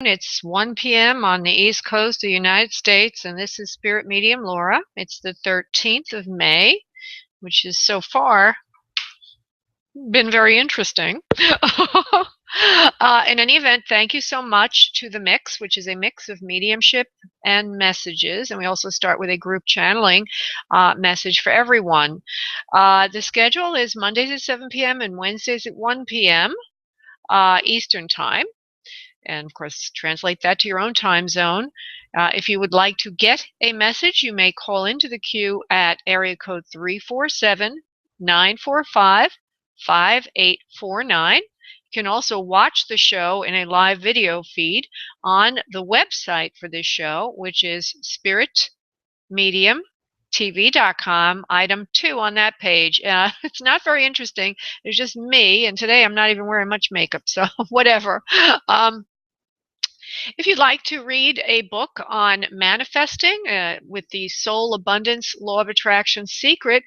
It's 1 p.m. on the East Coast of the United States, and this is Spirit Medium Laura. It's the 13th of May, which is so far been very interesting. In any event, thank you so much to the mix, which is a mix of mediumship and messages. And we also start with a group channeling message for everyone. The schedule is Mondays at 7 p.m. and Wednesdays at 1 p.m. Eastern Time. And of course, translate that to your own time zone. If you would like to get a message, you may call into the queue at area code 347-945-5849. You can also watch the show in a live video feed on the website for this show, which is spiritmediumtv.com, item 2 on that page. It's not very interesting. It's just me, and today I'm not even wearing much makeup, so whatever. If you'd like to read a book on manifesting with the Soul Abundance Law of Attraction Secret,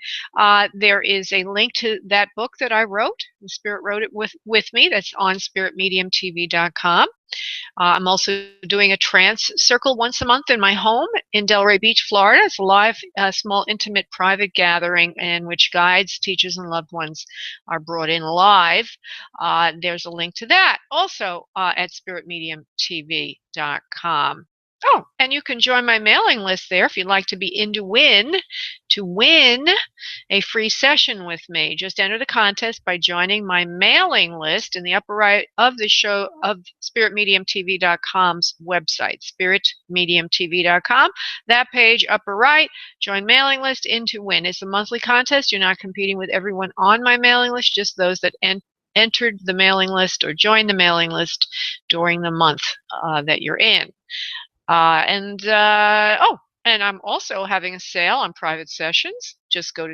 there is a link to that book that I wrote. Spirit wrote it with me. That's on spiritmediumtv.com. I'm also doing a trance circle once a month in my home in Delray Beach, Florida. It's a live, small, intimate, private gathering in which guides, teachers, and loved ones are brought in live. There's a link to that also at spiritmediumtv.com. Oh, and you can join my mailing list there if you'd like to be in to win a free session with me. Just enter the contest by joining my mailing list in the upper right of the show of spiritmediumtv.com's website, spiritmediumtv.com. That page, upper right, join mailing list, in to win. It's a monthly contest. You're not competing with everyone on my mailing list, just those that entered the mailing list or joined the mailing list during the month that you're in. And I'm also having a sale on private sessions. Just go to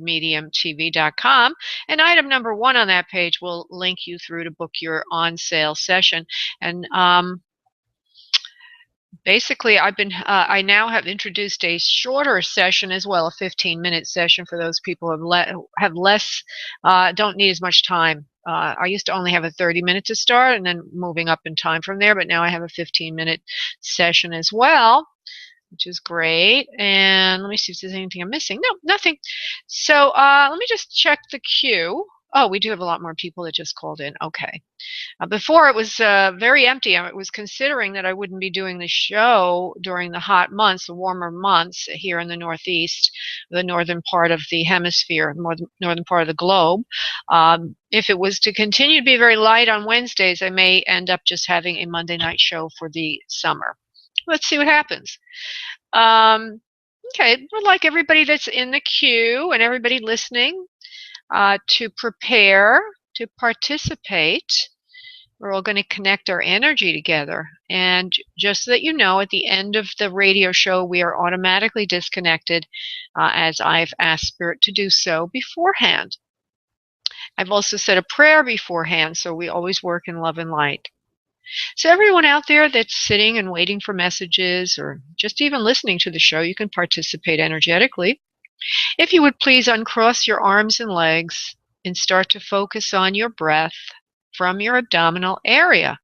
spiritmediumtv.com, and item number 1 on that page will link you through to book your on sale session. And basically, I now have introduced a shorter session as well, a 15-minute session for those people who have less, don't need as much time. I used to only have a 30-minute to start and then moving up in time from there, but now I have a 15-minute session as well, which is great. And let me see if there's anything I'm missing. No, nothing. So let me just check the queue. Oh, we do have a lot more people that just called in. Okay. Before it was very empty. I was considering that I wouldn't be doing the show during the hot months, the warmer months here in the Northeast, the northern part of the hemisphere, northern part of the globe. If it was to continue to be very light on Wednesdays, I may end up just having a Monday night show for the summer. Let's see what happens. Okay, I'd like everybody that's in the queue and everybody listening to prepare to participate. We're all going to connect our energy together. And just so that you know, at the end of the radio show, we are automatically disconnected as I've asked Spirit to do so beforehand. I've also said a prayer beforehand, so we always work in love and light. So everyone out there that's sitting and waiting for messages or just even listening to the show, you can participate energetically. If you would please uncross your arms and legs and start to focus on your breath from your abdominal area.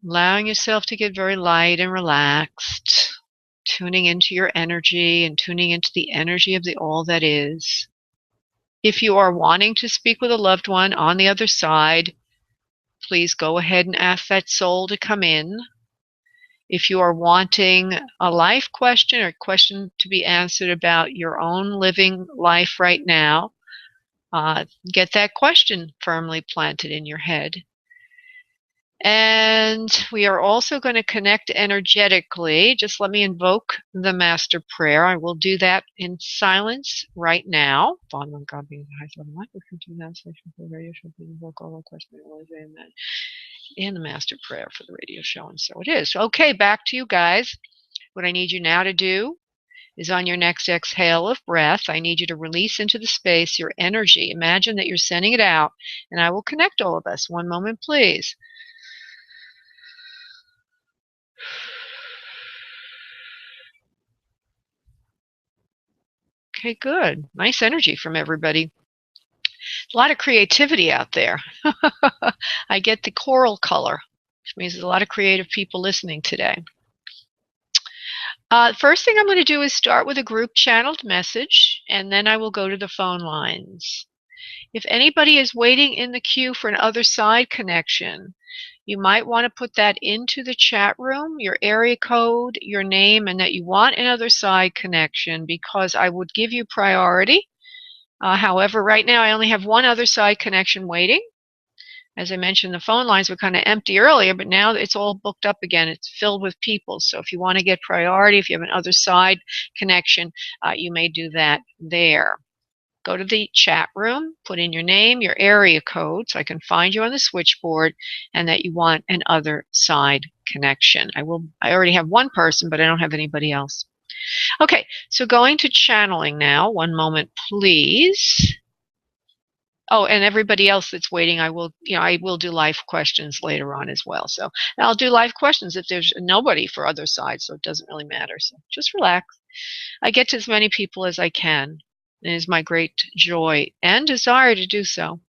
Allowing yourself to get very light and relaxed, tuning into your energy and tuning into the energy of the all that is. If you are wanting to speak with a loved one on the other side, please go ahead and ask that soul to come in. If you are wanting a life question or question to be answered about your own living life right now, get that question firmly planted in your head. And we are also going to connect energetically. Just let me invoke the Master Prayer. I will do that in silence right now. God being the highest level life, for the radio show, please invoke all our questions. Amen. And the Master Prayer for the radio show, and so it is. Okay, back to you guys. What I need you now to do is on your next exhale of breath, I need you to release into the space your energy. Imagine that you're sending it out, and I will connect all of us. One moment, please. Okay, good. Nice energy from everybody. A lot of creativity out there. I get the coral color, which means there's a lot of creative people listening today. First thing I'm going to do is start with a group channeled message, and then I will go to the phone lines. If anybody is waiting in the queue for an other side connection, you might want to put that into the chat room, your area code, your name, and that you want an other side connection, because I would give you priority. However, right now I only have one other side connection waiting. As I mentioned, the phone lines were kind of empty earlier, but now it's all booked up again. It's filled with people. So if you want to get priority, if you have an other side connection, you may do that there. Go to the chat room, put in your name, your area code, so I can find you on the switchboard, and that you want an other side connection. I already have one person, but I don't have anybody else. Okay, so going to channeling now. One moment, please. Oh, and everybody else that's waiting, I will do live questions later on as well. So I'll do live questions if there's nobody for other side, so it doesn't really matter. So just relax. I get to as many people as I can. It is my great joy and desire to do so.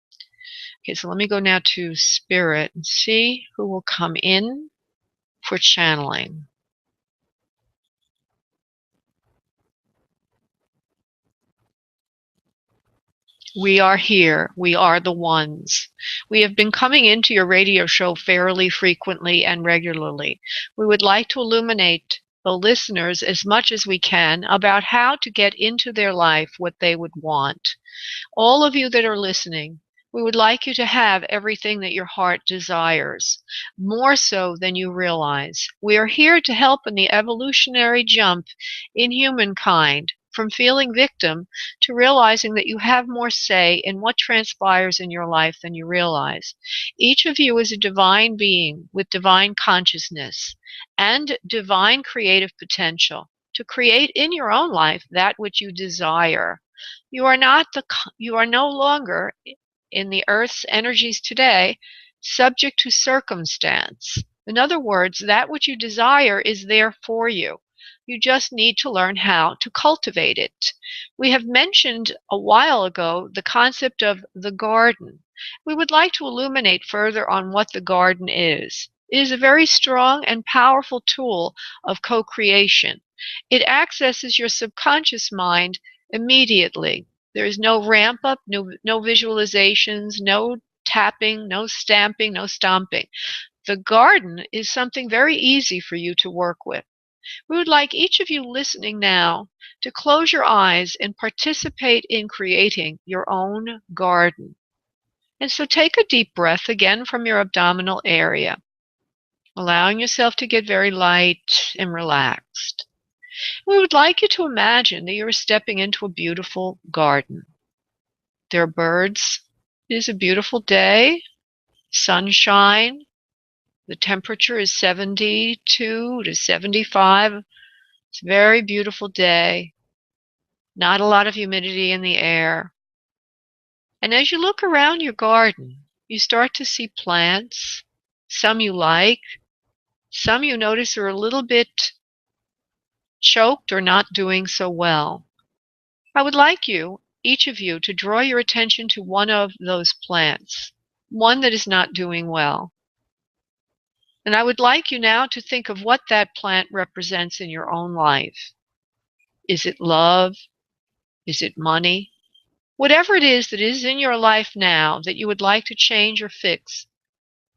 Okay, so let me go now to Spirit and see who will come in for channeling. We are here. We are the ones. We have been coming into your radio show fairly frequently and regularly. We would like to illuminate the listeners as much as we can about how to get into their life what they would want. All of you that are listening, we would like you to have everything that your heart desires, more so than you realize. We are here to help in the evolutionary jump in humankind from feeling victim to realizing that you have more say in what transpires in your life than you realize. Each of you is a divine being with divine consciousness and divine creative potential to create in your own life that which you desire. You are no longer in the earth's energies today subject to circumstance. In other words, that which you desire is there for you. You just need to learn how to cultivate it. We have mentioned a while ago the concept of the garden. We would like to illuminate further on what the garden is. It is a very strong and powerful tool of co-creation. It accesses your subconscious mind immediately. There is no ramp up, no visualizations, no tapping, no stamping, no stomping. The garden is something very easy for you to work with. We would like each of you listening now to close your eyes and participate in creating your own garden. And so take a deep breath again from your abdominal area, allowing yourself to get very light and relaxed. We would like you to imagine that you're stepping into a beautiful garden. There are birds. It is a beautiful day, sunshine. The temperature is 72 to 75. It's a very beautiful day. Not a lot of humidity in the air. And as you look around your garden, you start to see plants. Some you like. Some you notice are a little bit choked or not doing so well. I would like you, each of you, to draw your attention to one of those plants, one that is not doing well. And I would like you now to think of what that plant represents in your own life. Is it love? Is it money? Whatever it is that is in your life now that you would like to change or fix,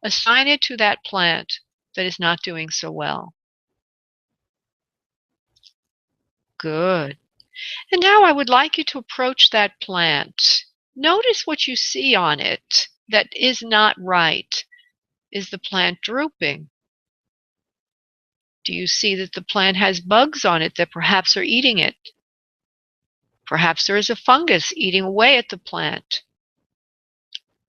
assign it to that plant that is not doing so well. Good. And now I would like you to approach that plant. Notice what you see on it that is not right. Is the plant drooping? Do you see that the plant has bugs on it that perhaps are eating it? Perhaps there is a fungus eating away at the plant.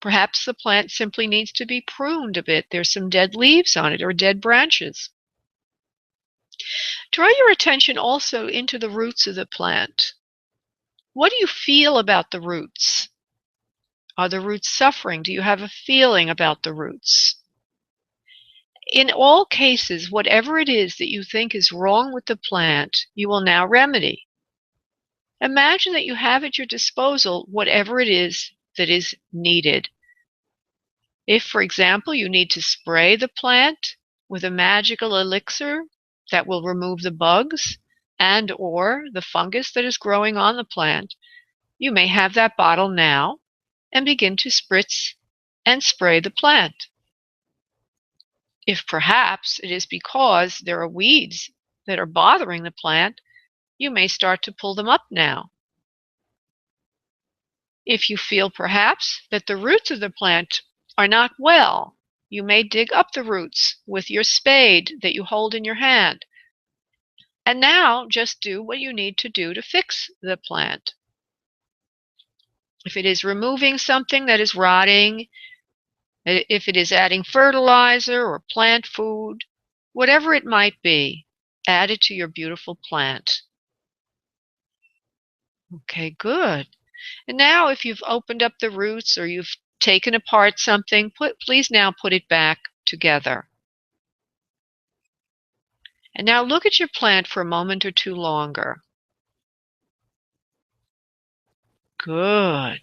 Perhaps the plant simply needs to be pruned a bit. There's some dead leaves on it or dead branches. Draw your attention also into the roots of the plant. What do you feel about the roots? Are the roots suffering? Do you have a feeling about the roots? In all cases, whatever it is that you think is wrong with the plant, you will now remedy. Imagine that you have at your disposal whatever it is that is needed. If, for example, you need to spray the plant with a magical elixir that will remove the bugs and or the fungus that is growing on the plant, you may have that bottle now and begin to spritz and spray the plant. If perhaps it is because there are weeds that are bothering the plant, you may start to pull them up now. If you feel perhaps that the roots of the plant are not well, you may dig up the roots with your spade that you hold in your hand. And now just do what you need to do to fix the plant. If it is removing something that is rotting, if it is adding fertilizer or plant food, whatever it might be, add it to your beautiful plant. Okay, good. And now if you've opened up the roots or you've taken apart something, please now put it back together. And now look at your plant for a moment or two longer. Good.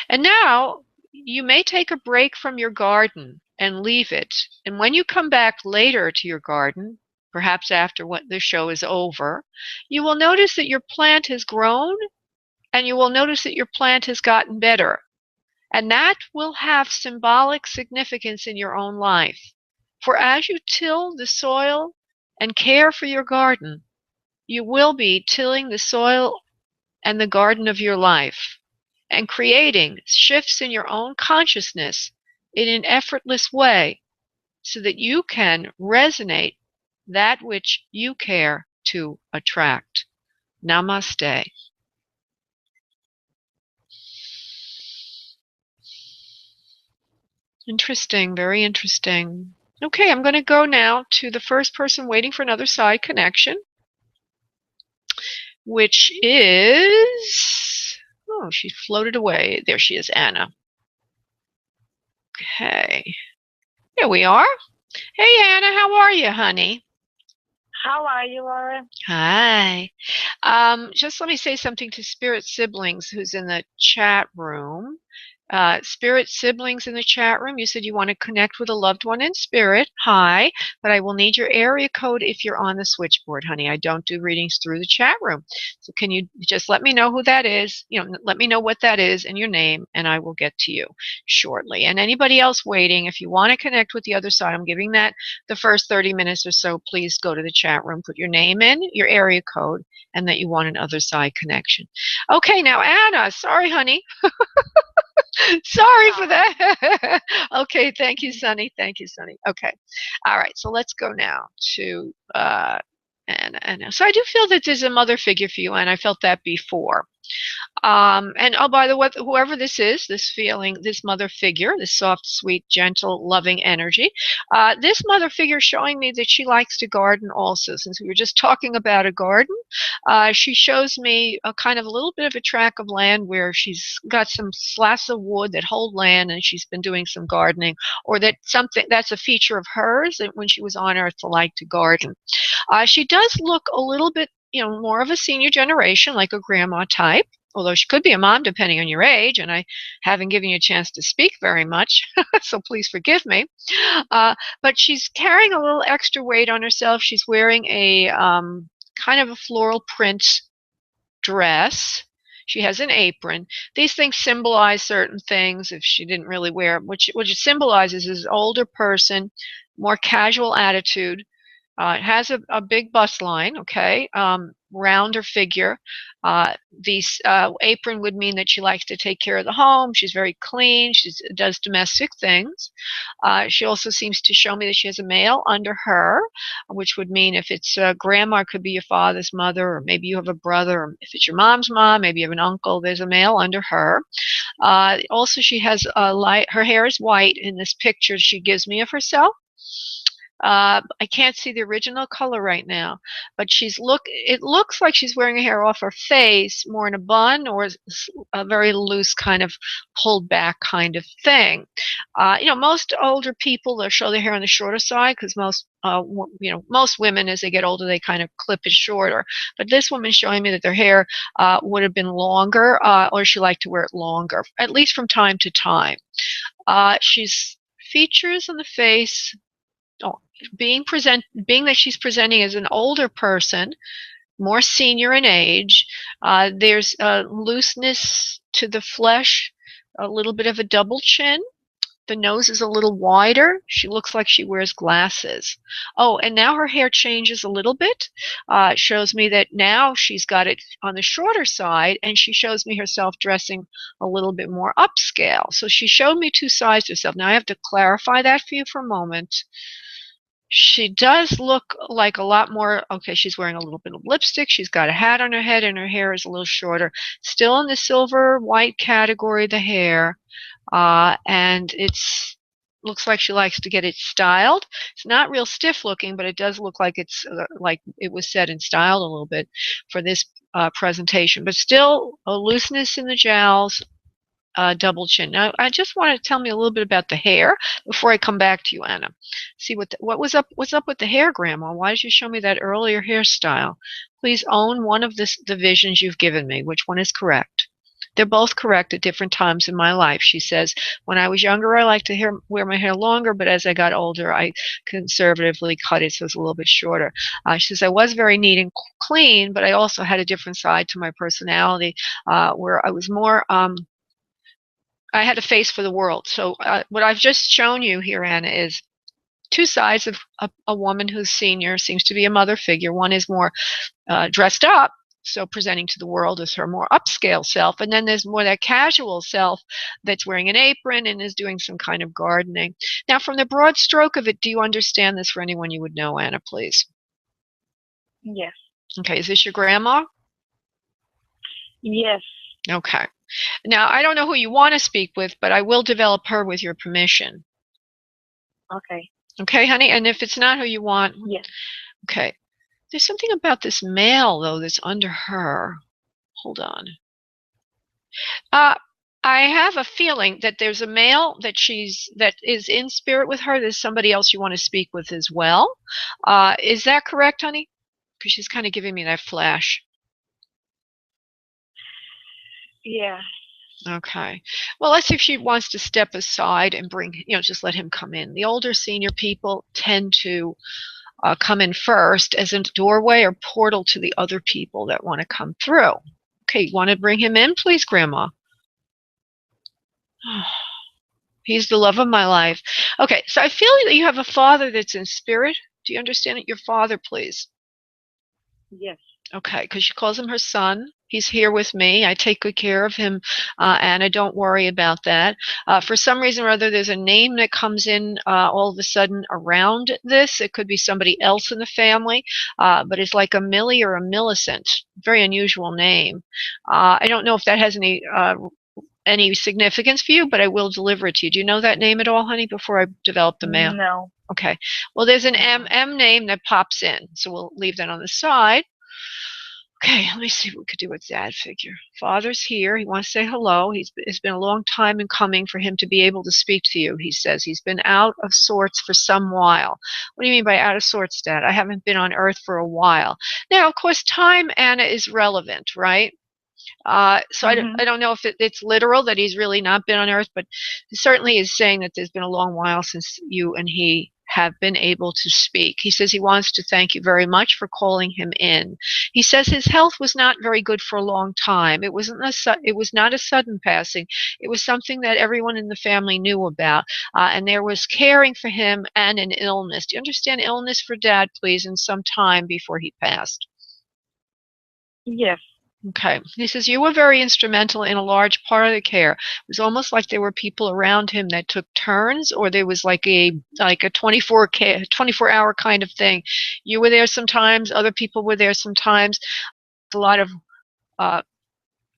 And now you may take a break from your garden and leave it. And when you come back later to your garden, perhaps after the show is over, you will notice that your plant has grown and you will notice that your plant has gotten better. And that will have symbolic significance in your own life. For as you till the soil and care for your garden, you will be tilling the soil and the garden of your life and creating shifts in your own consciousness in an effortless way so that you can resonate that which you care to attract. Namaste. Interesting, very interesting. Okay, I'm going to go now to the first person waiting for another side connection, which is, oh, she floated away. There she is, Anna. Okay, here we are. Hey, Anna, how are you, honey? How are you, Laura? Hi. Just let me say something to Spirit Siblings who's in the chat room. Spirit Siblings in the chat room, you said you want to connect with a loved one in spirit. Hi, but I will need your area code if you're on the switchboard, honey. I don't do readings through the chat room. So can you just let me know who that is? Let me know what that is and your name, and I will get to you shortly. And anybody else waiting, if you want to connect with the other side, I'm giving that the first 30 minutes or so. Please go to the chat room, put your name in, your area code, and that you want an other side connection. Okay, now Anna, sorry, honey. Sorry for that. Okay, thank you, Sunny. Thank you, Sunny. Okay. All right, so let's go now to Anna. So I do feel that there's a mother figure for you, and I felt that before. And oh, by the way, whoever this is, this feeling, this mother figure, this soft, sweet, gentle, loving energy, this mother figure showing me that she likes to garden also. Since we were just talking about a garden, she shows me a kind of a little bit of a tract of land where she's got some slats of wood that hold land, and she's been doing some gardening, or that's a feature of hers that when she was on Earth to like to garden. She does look a little bit, more of a senior generation, like a grandma type, although she could be a mom depending on your age, and I haven't given you a chance to speak very much, so please forgive me. But she's carrying a little extra weight on herself. She's wearing a kind of a floral print dress. She has an apron. These things symbolize certain things. If she didn't really wear what it symbolizes is an older person, more casual attitude. It has a big bust line, okay, rounder figure. The apron would mean that she likes to take care of the home. She's very clean. She does domestic things. She also seems to show me that she has a male under her, which would mean if it's grandma, it could be your father's mother, or maybe you have a brother, or if it's your mom's mom, maybe you have an uncle, there's a male under her. Also, she has her hair is white in this picture she gives me of herself. I can't see the original color right now, but it looks like she's wearing her hair off her face, more in a bun or a very loose kind of pulled back kind of thing. Most older people, they'll show their hair on the shorter side because most women as they get older, they kind of clip it shorter. But this woman's showing me that their hair would have been longer, or she liked to wear it longer, at least from time to time. She's features on the face. Oh, being that she's presenting as an older person, more senior in age, there's a looseness to the flesh, a little bit of a double chin. The nose is a little wider. She looks like she wears glasses. Oh, and now her hair changes a little bit. It shows me that now she's got it on the shorter side, and she shows me herself dressing a little bit more upscale. So she showed me two sides to herself. Now I have to clarify that for you for a moment. She does look like a lot more, okay, she's wearing a little bit of lipstick, she's got a hat on her head, and her hair is a little shorter. Still in the silver white category, the hair, and looks like she likes to get it styled. It's not real stiff looking, but it does look like it's like it was set and styled a little bit for this presentation. But still a looseness in the jowls, double chin. Now, I just want to tell me a little bit about the hair before I come back to you, Anna. See what's up with the hair, Grandma? Why did you show me that earlier hairstyle? Please own one of the visions you've given me. Which one is correct? They're both correct at different times in my life. She says, when I was younger, I liked to wear my hair longer, but as I got older, I conservatively cut it so it's a little bit shorter. She says, I was very neat and clean, but I also had a different side to my personality where I was more I had a face for the world. So what I've just shown you here, Anna, is two sides of a woman who's senior, seems to be a mother figure. One is more dressed up, so presenting to the world as her more upscale self. And then there's more that casual self that's wearing an apron and is doing some kind of gardening. Now, from the broad stroke of it, do you understand this for anyone you would know, Anna, please? Yes. Okay, is this your grandma? Yes. Okay. Now, I don't know who you want to speak with, but I will develop her with your permission. Okay. Okay, honey? And if it's not who you want, yes. Okay. There's something about this male, though, that's under her. Hold on. I have a feeling that there's a male that is in spirit with her. There's somebody else you want to speak with as well. Is that correct, honey? Because she's kind of giving me that flash. Yeah. Okay. Well, let's see if she wants to step aside and just let him come in. The older senior people tend to come in first as a doorway or portal to the other people that want to come through. Okay, you want to bring him in, please, Grandma? He's the love of my life. Okay, so I feel that you have a father that's in spirit. Do you understand it? Your father, please. Yes. Okay, because she calls him her son. He's here with me. I take good care of him, Anna. Don't worry about that. For some reason or other, there's a name that comes in all of a sudden around this. It could be somebody else in the family, but it's like a Millie or a Millicent. Very unusual name. I don't know if that has any significance for you, but I will deliver it to you. Do you know that name at all, honey, before I develop the mail? No. Okay. Well, there's an M name that pops in, so we'll leave that on the side. Okay, let me see what we could do with that figure. Father's here. He wants to say hello. It's been a long time in coming for him to be able to speak to you, he says. He's been out of sorts for some while. What do you mean by out of sorts, Dad? I haven't been on Earth for a while. Now, of course, time, Anna, is relevant, right? So I don't know if it's literal that he's really not been on Earth, but he certainly is saying that there's been a long while since you and he have been able to speak. He says he wants to thank you very much for calling him in. He says his health was not very good for a long time. It was not a sudden passing. It was something that everyone in the family knew about, and there was caring for him and an illness. Do you understand illness for Dad, please, in some time before he passed? Yes. Okay. He says, you were very instrumental in a large part of the care. It was almost like there were people around him that took turns, or there was like a 24-hour kind of thing. You were there sometimes, other people were there sometimes. A lot of,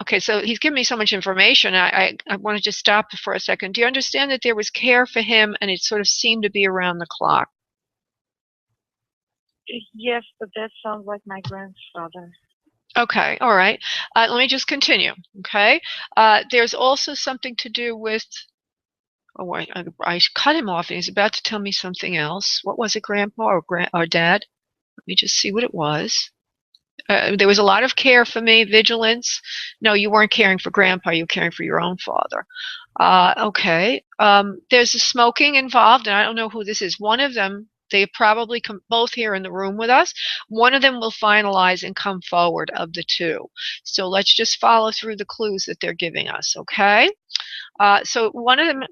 okay, so he's given me so much information. I want to just stop for a second. Do you understand that there was care for him and it sort of seemed to be around the clock? Yes, but that sounds like my grandfather. Okay, all right. Let me just continue, okay? There's also something to do with, oh, I cut him off and he's about to tell me something else. What was it, Grandpa or Dad? Let me just see what it was. There was a lot of care for me, vigilance. No, you weren't caring for Grandpa, you were caring for your own father. Okay. There's a smoking involved, and I don't know who this is. One of them, they probably come both here in the room with us. One of them will finalize and come forward of the two. So let's just follow through the clues that they're giving us, okay? So one of them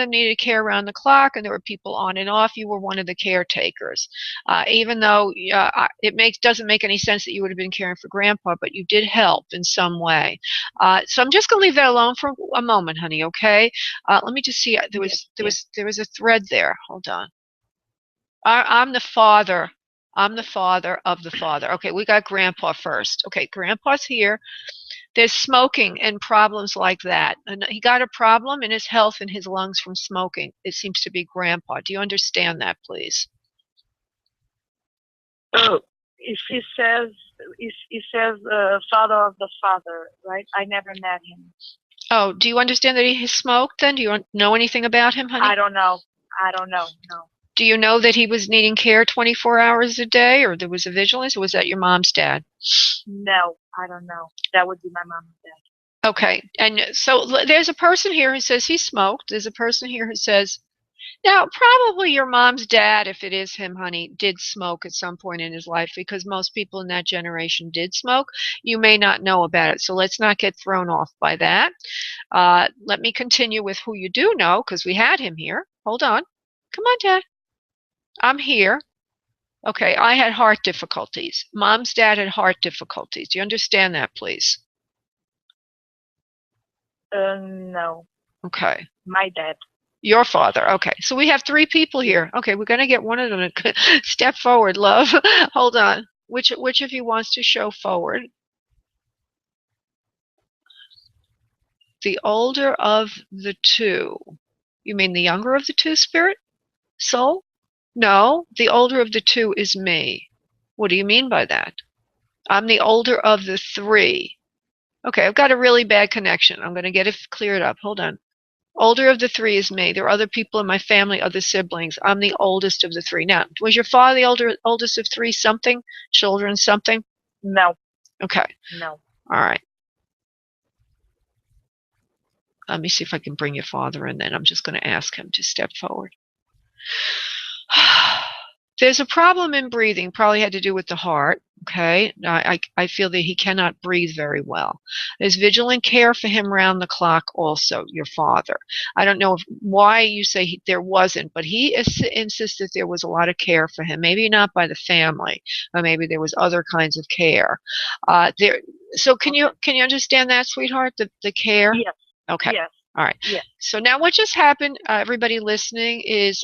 needed care around the clock, and there were people on and off. You were one of the caretakers, even though doesn't make any sense that you would have been caring for Grandpa, but you did help in some way. So I'm just going to leave that alone for a moment, honey. Okay? Let me just see. There was a thread there. Hold on. I'm the father. I'm the father of the father. Okay, we got Grandpa first. Okay, Grandpa's here. There's smoking and problems like that. And he got a problem in his health and his lungs from smoking. It seems to be Grandpa. Do you understand that, please? Oh, if he says father of the father, right? I never met him. Oh, do you understand that he smoked then? Do you know anything about him, honey? I don't know. No. Do you know that he was needing care 24 hours a day, or there was a vigilance, or was that your mom's dad? No, I don't know. That would be my mom and dad. Okay, and so there's a person here who says he smoked. There's a person here who says, now, probably your mom's dad, if it is him, honey, did smoke at some point in his life because most people in that generation did smoke. You may not know about it, so let's not get thrown off by that. Let me continue with who you do know because we had him here. Hold on. Come on, Dad. I'm here. Okay, I had heart difficulties. Mom's dad had heart difficulties. Do you understand that, please? No. Okay. My dad. Your father. Okay. So we have three people here. Okay, we're going to get one of them to step forward, love. Hold on. Which of you wants to show forward? The older of the two. You mean the younger of the two, spirit? Soul? No, the older of the two is me. What do you mean by that? I'm the older of the three. Okay, I've got a really bad connection. I'm going to get it cleared up. Hold on. Older of the three is me. There are other people in my family, other siblings. I'm the oldest of the three. Now, was your father the oldest of three something? Children something? No. Okay. No. All right. Let me see if I can bring your father in then. I'm just going to ask him to step forward. There's a problem in breathing, probably had to do with the heart, okay? I feel that he cannot breathe very well. There's vigilant care for him round the clock also, your father. I don't know why you say there wasn't, but he insisted there was a lot of care for him. Maybe not by the family, or maybe there was other kinds of care. So can you understand that, sweetheart, the care? Yes. Okay. Yes. All right. Yes. So now what just happened, everybody listening, is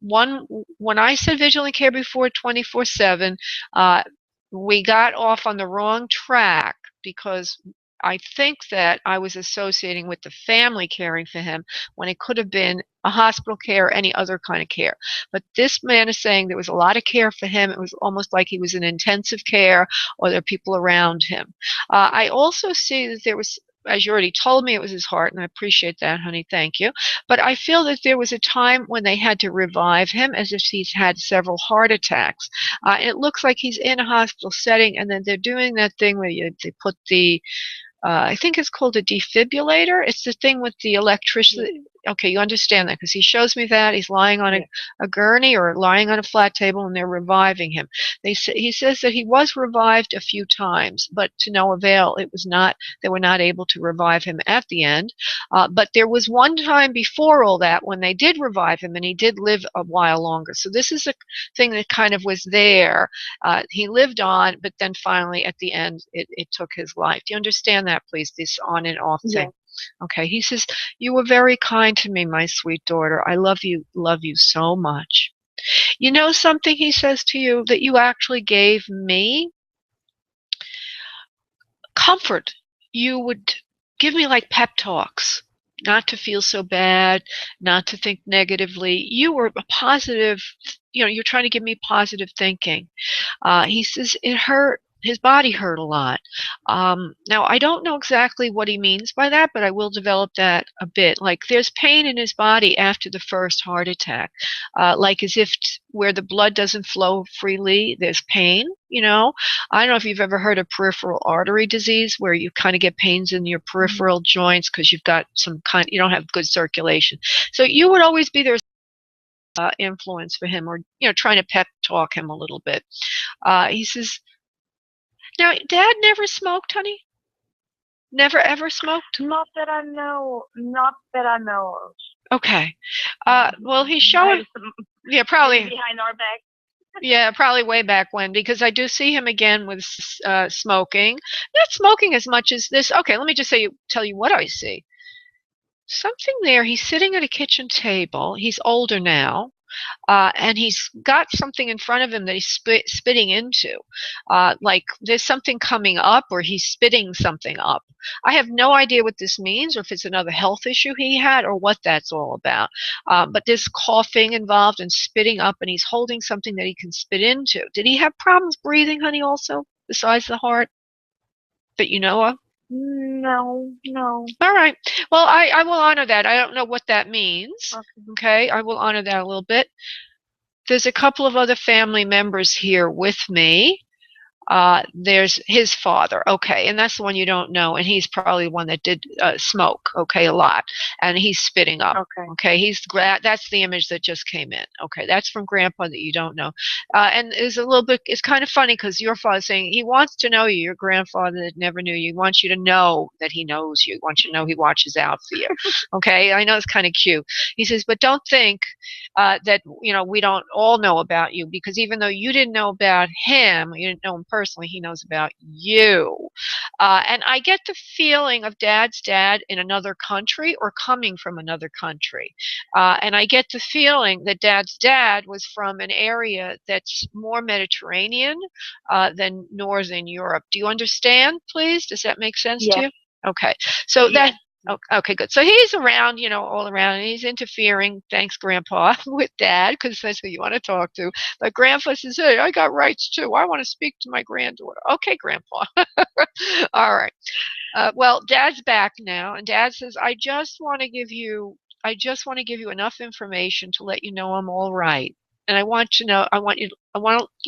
when I said vigilant care before 24/7, we got off on the wrong track because I think that I was associating with the family caring for him when it could have been a hospital care or any other kind of care. But this man is saying there was a lot of care for him. It was almost like he was in intensive care or there are people around him. I also see that there was, as you already told me, it was his heart, and I appreciate that, honey. Thank you. But I feel that there was a time when they had to revive him as if he's had several heart attacks. It looks like he's in a hospital setting, and then they're doing that thing where they put the I think it's called a defibrillator. It's the thing with the electricity. Okay, you understand that because he shows me that he's lying on a gurney or lying on a flat table, and they're reviving him. He says that he was revived a few times, but to no avail. It was not. They were not able to revive him at the end. But there was one time before all that when they did revive him, and he did live a while longer. So this is a thing that kind of was there. He lived on, but then finally at the end, it took his life. Do you understand that, please? This on and off thing. Okay, he says, you were very kind to me, my sweet daughter. I love you so much. You know something, he says to you, that you actually gave me? Comfort. You would give me like pep talks, not to feel so bad, not to think negatively. You were a positive you're trying to give me positive thinking. He says it hurt. His body hurt a lot. Now, I don't know exactly what he means by that, but I will develop that a bit. Like there's pain in his body after the first heart attack, like as if where the blood doesn't flow freely, there's pain. I don't know if you've ever heard of peripheral artery disease, where you kind of get pains in your peripheral joints because you've got you don't have good circulation. So you would always be there influence for him, or trying to pep talk him a little bit. He says, now, Dad never smoked, honey? Never ever smoked? Not that I know. Not that I know of. Okay. Well, he's showing. Yeah, probably behind our back. Yeah, probably way back when, because I do see him again with smoking. Not smoking as much as this. Okay, let me just tell you what I see. Something there. He's sitting at a kitchen table. He's older now. And he's got something in front of him that he's spitting into. Like there's something coming up, or he's spitting something up. I have no idea what this means, or if it's another health issue he had, or what that's all about. But there's coughing involved and spitting up, and he's holding something that he can spit into. Did he have problems breathing, honey, also, besides the heart that you know of? No. All right. Well, I will honor that. I don't know what that means. Okay. I will honor that a little bit. There's a couple of other family members here with me. There's his father, okay, and that's the one you don't know, and he's probably the one that did smoke, okay, a lot, and he's spitting up, okay, that's the image that just came in, okay, that's from Grandpa that you don't know, and it's kind of funny because your father's saying he wants to know you, your grandfather that never knew you, he wants you to know that he knows you, he wants you to know he watches out for you, okay, I know it's kind of cute. He says, but don't think that we don't all know about you, because even though you didn't know about him, you didn't know him personally, he knows about you. And I get the feeling of Dad's dad in another country, or coming from another country. And I get the feeling that Dad's dad was from an area that's more Mediterranean than Northern Europe. Do you understand, please? Does that make sense to you? Okay. So that. Okay, good. So he's around, all around, and he's interfering, thanks, Grandpa, with Dad, because that's who you want to talk to. But Grandpa says, hey, I got rights, too. I want to speak to my granddaughter. Okay, Grandpa. All right. Well, Dad's back now, and Dad says, I just want to give you enough information to let you know I'm all right. And I want you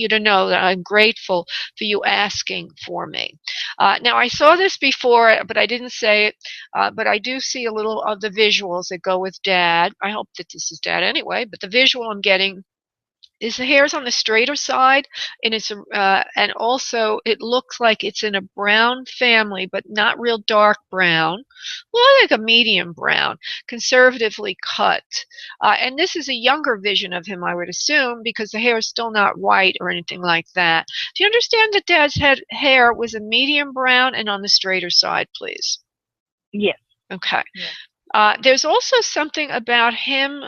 to know that I'm grateful for you asking for me. Now, I saw this before, but I didn't say it. But I do see a little of the visuals that go with Dad. I hope that this is Dad anyway. But the visual I'm getting is the hair's on the straighter side, and and also it looks like it's in a brown family, but not real dark brown, more like a medium brown, conservatively cut. And this is a younger vision of him, I would assume, because the hair is still not white or anything like that. Do you understand that Dad's hair was a medium brown and on the straighter side, please? Yes. Okay. There's also something about him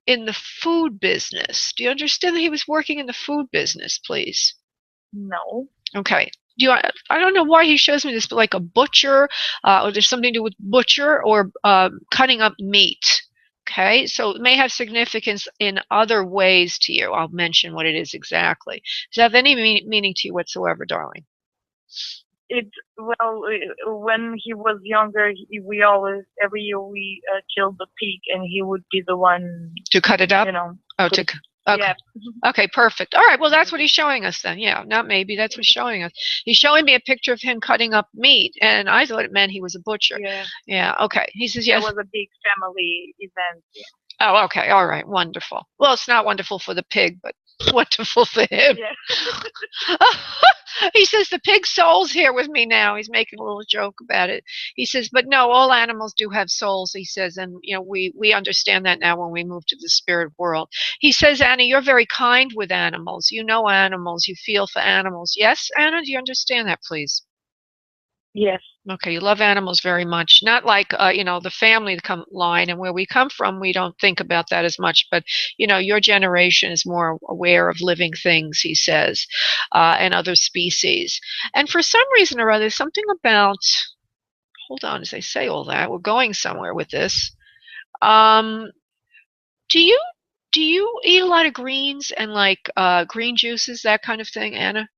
in the food business. Do you understand that he was working in the food business, please? No. Okay. I don't know why he shows me this, but like a butcher, or there's something to do with butcher or cutting up meat. Okay, so it may have significance in other ways to you. I'll mention what it is exactly. Does it have any meaning to you whatsoever, darling? When he was younger, we always, every year we killed the pig, and he would be the one to cut it up. Okay. Yeah. Okay, perfect. All right, well, that's what he's showing us then. Yeah, not maybe. That's what he's showing us. He's showing me a picture of him cutting up meat, and I thought it meant he was a butcher. Yeah. Okay. He says yes. It was a big family event. Yeah. Oh, okay. All right. Wonderful. Well, it's not wonderful for the pig, but wonderful for him. Yeah. He says the pig soul's here with me now. He's making a little joke about it. He says, but no, all animals do have souls, he says, and we understand that now when we move to the spirit world. He says, Anna, you're very kind with animals. You know animals. You feel for animals. Yes, Anna, do you understand that, please? Yes. Okay, you love animals very much. Not like, the family line, and where we come from, we don't think about that as much. But, your generation is more aware of living things, he says, and other species. And for some reason or other, something about, hold on, as I say all that, we're going somewhere with this. Do you Do you eat a lot of greens and like green juices, that kind of thing, Anna?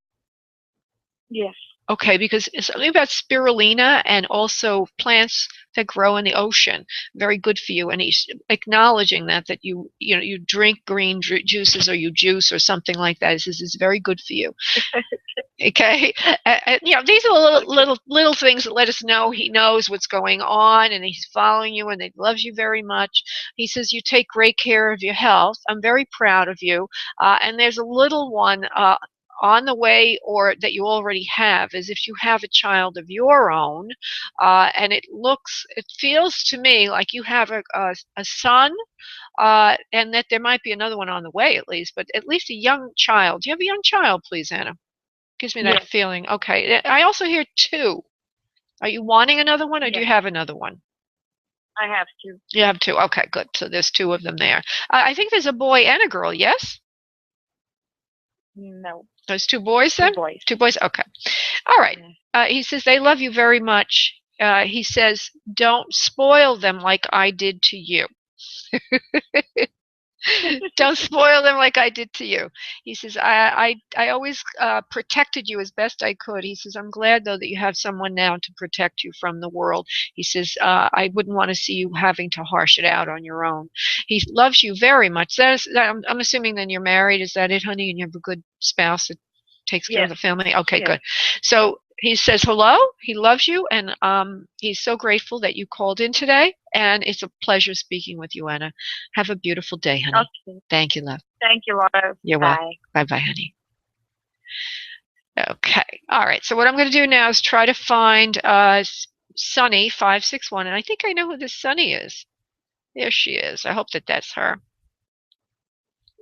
Yes. Okay, because it's something about spirulina and also plants that grow in the ocean, very good for you. And he's acknowledging that you drink green juices or you juice or something like that. He says it's very good for you. Okay, these are little things that let us know he knows what's going on and he's following you and he loves you very much. He says you take great care of your health. I'm very proud of you. And there's a little one on the way, or that you already have, as if you have a child of your own, and it feels to me like you have a son, and that there might be another one on the way at least, but at least a young child. Do you have a young child, please, Anna? Gives me that feeling. Okay. I also hear 2. Are you wanting another one, or do you have another one? I have 2. You have 2. Okay, good. So there's 2 of them there. I think there's a boy and a girl, yes? No. There's 2 boys then? 2 boys. 2 boys? Okay. All right. He says they love you very much. He says, don't spoil them like I did to you. Don't spoil them like I did to you. He says, I always protected you as best I could. He says, I'm glad, though, that you have someone now to protect you from the world. He says, I wouldn't want to see you having to harsh it out on your own. He loves you very much. I'm assuming then you're married. Is that it, honey? And you have a good spouse that takes care of the family? Okay, good. So he says hello. He loves you, and he's so grateful that you called in today. And it's a pleasure speaking with you, Anna. Have a beautiful day, honey. Okay. Thank you, love. Thank you, Laura. You're welcome. Bye-bye, honey. Okay. All right. So what I'm going to do now is try to find Sunny 561, and I think I know who this Sunny is. There she is. I hope that that's her.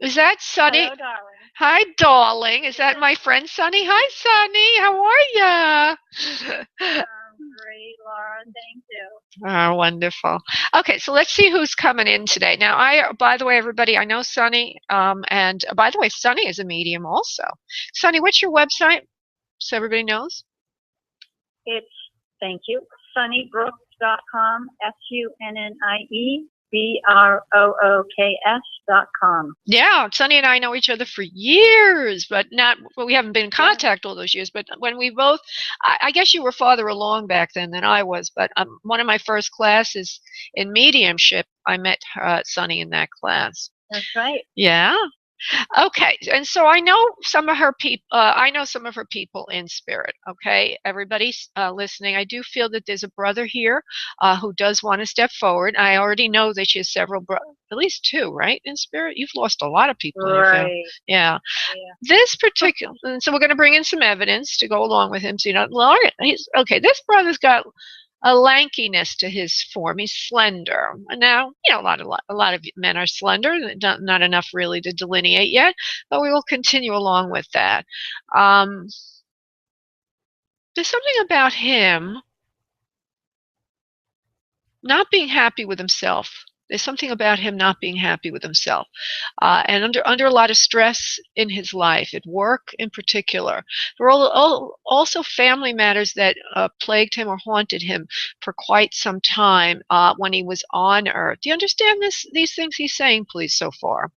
Is that Sunny? Hello, darling. Hi, darling. Is that my friend Sunny? Hi, Sunny. How are ya? Great, Laura. Thank you. Oh, wonderful. Okay, so let's see who's coming in today. Now, by the way, everybody, I know Sunny, and by the way, Sunny is a medium also. Sunny, what's your website, so everybody knows? It's, thank you, sunnybrooks.com, SUNNIEBROOKS.com. Yeah, Sunny and I know each other for years, but we haven't been in contact all those years. But when we both, I guess you were farther along back then than I was, but one of my first classes in mediumship, I met Sunny in that class. That's right. Yeah. Okay, and so I know some of her people. I know some of her people in spirit. Okay, everybody's listening. I do feel that there's a brother here who does want to step forward. I already know that she has several, at least 2, right, in spirit. You've lost a lot of people in your family. Yeah. This particular. So we're going to bring in some evidence to go along with him. So okay. This brother's got a lankiness to his form. He's slender. Now, a lot of men are slender, not enough really to delineate yet, but we will continue along with that. There's something about him not being happy with himself. There's something about him not being happy with himself, and under a lot of stress in his life, at work in particular. There are also family matters that plagued him or haunted him for quite some time when he was on Earth. Do you understand these things he's saying, please, so far?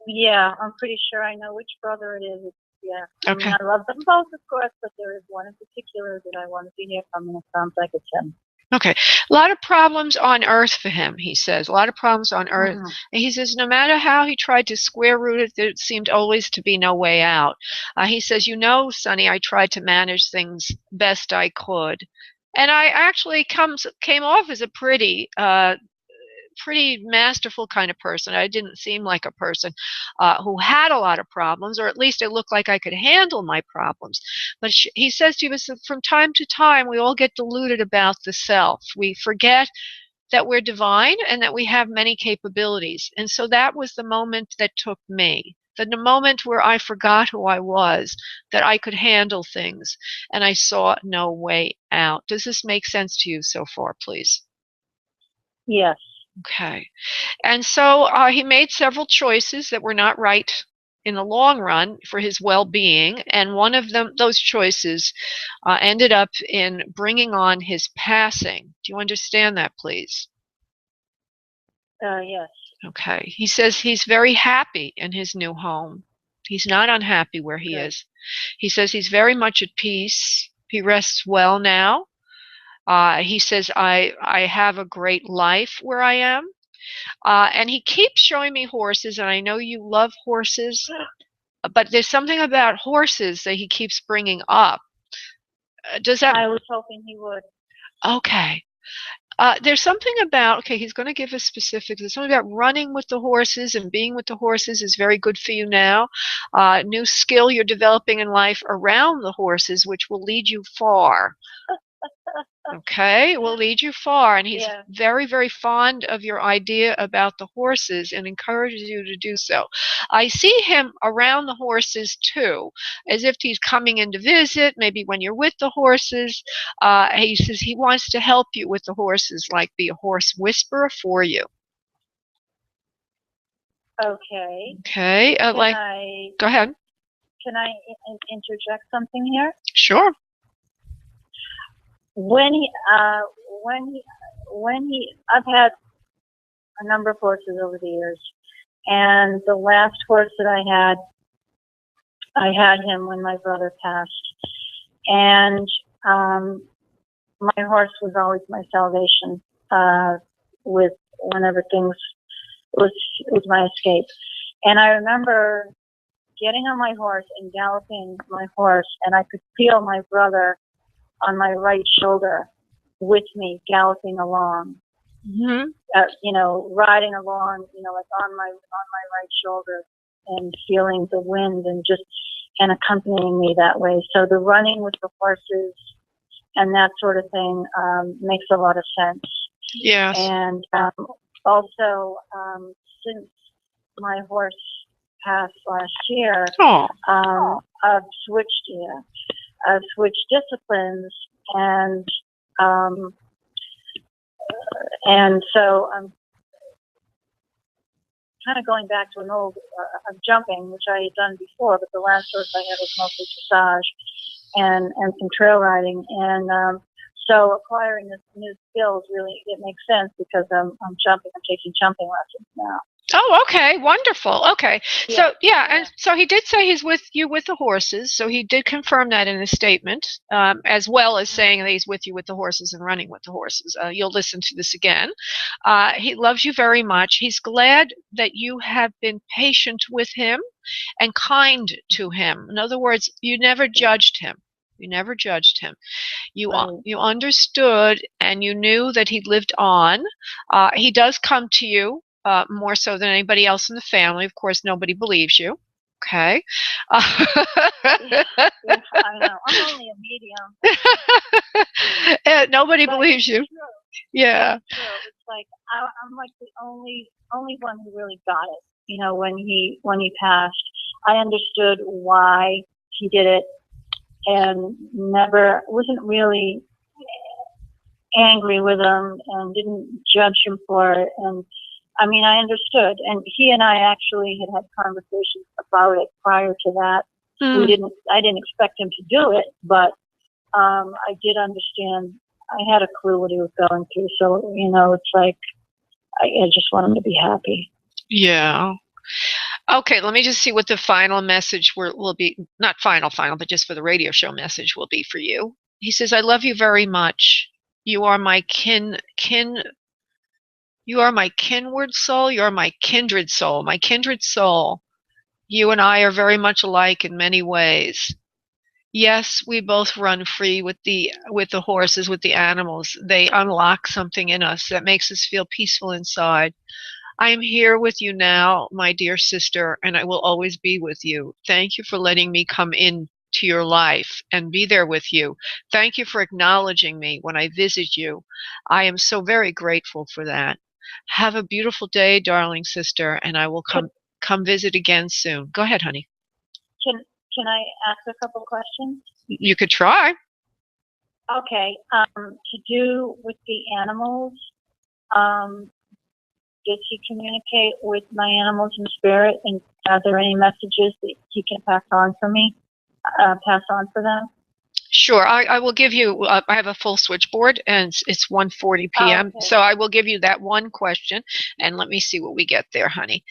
Yeah, I'm pretty sure I know which brother it is. Yeah. Okay. I love them both, of course, but there is one in particular that I wanted to hear from, and it sounds like it's him. Okay. A lot of problems on Earth for him, he says. A lot of problems on Earth. And he says no matter how he tried to square root it, there seemed always to be no way out. He says, Sonny, I tried to manage things best I could. And I actually came off as a pretty masterful kind of person. I didn't seem like a person who had a lot of problems, or at least it looked like I could handle my problems. But he says to us that from time to time, we all get deluded about the self. We forget that we're divine and that we have many capabilities. And so that was the moment that took me. The moment where I forgot who I was, that I could handle things, and I saw no way out. Does this make sense to you so far, please? Yes. Okay. And so he made several choices that were not right in the long run for his well-being, and one of those choices ended up in bringing on his passing. Do you understand that, please? Yes. Okay. He says he's very happy in his new home. He's not unhappy where he is. He says he's very much at peace. He rests well now. He says, I have a great life where I am. And he keeps showing me horses, and I know you love horses, but there's something about horses that he keeps bringing up. Does that? I was hoping he would. Okay. There's something about, okay, he's going to give us specifics. There's something about running with the horses and being with the horses is very good for you now. New skill you're developing in life around the horses, which will lead you far. Okay, will lead you far. And he's very, very fond of your idea about the horses and encourages you to do so. I see him around the horses too, as if he's coming in to visit, maybe when you're with the horses. He says he wants to help you with the horses, like be a horse whisperer for you. Okay. Okay, go ahead. Can I interject something here? Sure. I've had a number of horses over the years, and the last horse that I had him when my brother passed, and my horse was always my salvation. With whenever things was my escape, and I remember getting on my horse and galloping my horse, and I could feel my brother on my right shoulder with me galloping along, riding along, like on my right shoulder, and feeling the wind and accompanying me that way. So the running with the horses and that sort of thing makes a lot of sense. Yes. And also, since my horse passed last year, I've switched disciplines, and so I'm kind of going back to an old jumping, which I had done before, but the last horse I had was mostly dressage and some trail riding, and so acquiring this new skills it makes sense because I'm taking jumping lessons now. Oh, okay, wonderful. Okay, so and so he did say he's with you with the horses. So he did confirm that in his statement, as well as saying that he's with you with the horses and running with the horses. You'll listen to this again. He loves you very much. He's glad that you have been patient with him and kind to him. In other words, you never judged him. You never judged him. You understood, and you knew that he lived on. He does come to you. More so than anybody else in the family. Of course, nobody believes you. Okay. I know. I'm only a medium. Nobody believes you. True. Yeah. It's true. It's like I'm like the only one who really got it. When he passed, I understood why he did it, and wasn't really angry with him, and didn't judge him for it, and I mean, I understood, and he and I actually had conversations about it prior to that. I didn't expect him to do it, but I did understand. I had a clue what he was going through, so it's like I just want him to be happy. Yeah. Okay, let me just see what the final message will be. Not final, but just for the radio show message will be for you. He says, "I love you very much. You are my You are my kinward soul. You are my kindred soul. My kindred soul. You and I are very much alike in many ways. Yes, we both run free with the horses, with the animals. They unlock something in us that makes us feel peaceful inside. I am here with you now, my dear sister, and I will always be with you. Thank you for letting me come in to your life and be there with you. Thank you for acknowledging me when I visit you. I am so very grateful for that. Have a beautiful day, darling sister, and I will come visit again soon." Go ahead, honey. Can I ask a couple questions? You could try. Okay. To do with the animals, does he communicate with my animals in spirit, and are there any messages that he can pass on for me? Pass on for them? Sure, I will give you, I have a full switchboard, and it's 1:40 p.m., Okay. so I will give you that one question, and let me see what we get there, honey.